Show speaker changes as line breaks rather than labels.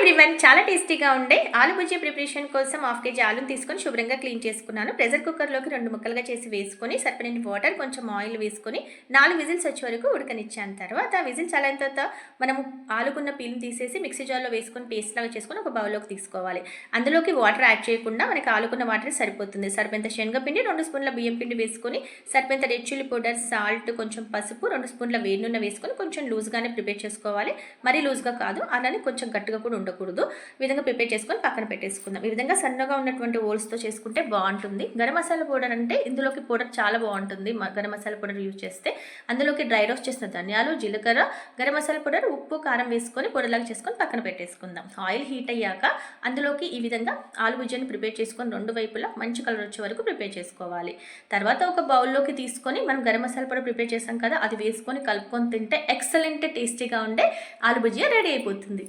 Everyone, చాలా టేస్టీగా ఉండే ఆలు బుజ్జి ప్రిపరేషన్ కోసం 1/2 కేజీ ఆలుని తీసుకొని శుభ్రంగా క్లీన్ చేసుకున్నాను. ప్రెషర్ కుక్కర్లోకి 2 ముక్కలుగా చేసి వేసుకొని సరిపడిన వాటర్, కొంచెం ఆయిల్ వేసుకొని 4 విజిల్స్ వచ్చే వరకు ఉడకనిచ్చాను. తర్వాత విజిల్స్ అయిన తర్వాత మనము ఆలుకున్న పీల్ని తీసేసి మిక్సీ జార్లో వేసుకొని పేస్ట్ లాగా చేసుకొని ఒక బౌల్లోకి తీసుకోవాలి. అందులోకి వాటర్ యాడ్ చేయకుండా మనకి ఆలుకున్న వాటర్ సరిపోతుంది. సరిపోయేంత శనగపిండి, 2 స్పూన్ల బియ్యం పిండి వేసుకొని సరిపోయేంత రెడ్ చిల్లీ పౌడర్, సాల్ట్, కొంచెం పసుపు, 2 స్పూన్ల వేడి నూనె వేసుకొని కొంచెం లూజ్గానే ప్రిపేర్ చేసుకోవాలి. మరీ లూజ్గా కాదు, అలానే కొంచెం గట్టిగా కూడా ఉండకూడదు. ఈ విధంగా ప్రిపేర్ చేసుకొని పక్కన పెట్టేసుకుందాం. ఈ విధంగా సన్నగా ఉన్నటువంటి ఓల్స్తో చేసుకుంటే బాగుంటుంది. గరం మసాలా పౌడర్ అంటే ఇందులోకి పౌడర్ చాలా బాగుంటుంది. గరం మసాలా పౌడర్ యూజ్ చేస్తే అందులోకి డ్రై రోస్ట్ చేసిన ధనియాలు, జీలకర్ర, గరం మసాలా పౌడర్, ఉప్పు, కారం వేసుకొని పొడిలాగా చేసుకొని పక్కన పెట్టేసుకుందాం. ఆయిల్ హీట్ అయ్యాక అందులోకి ఈ విధంగా ఆలు బుజ్జిని ప్రిపేర్ చేసుకొని 2 వైపులా మంచి కలర్ వచ్చే వరకు ప్రిపేర్ చేసుకోవాలి. తర్వాత ఒక బౌల్లోకి తీసుకొని మనం గరం మసాలా పౌడర్ ప్రిపేర్ చేసాం కదా, అది వేసుకొని కలుపుకొని తింటే ఎక్సలెంట్ టేస్టీగా ఉండే ఆలు బుజ్జియా రెడీ అయిపోతుంది.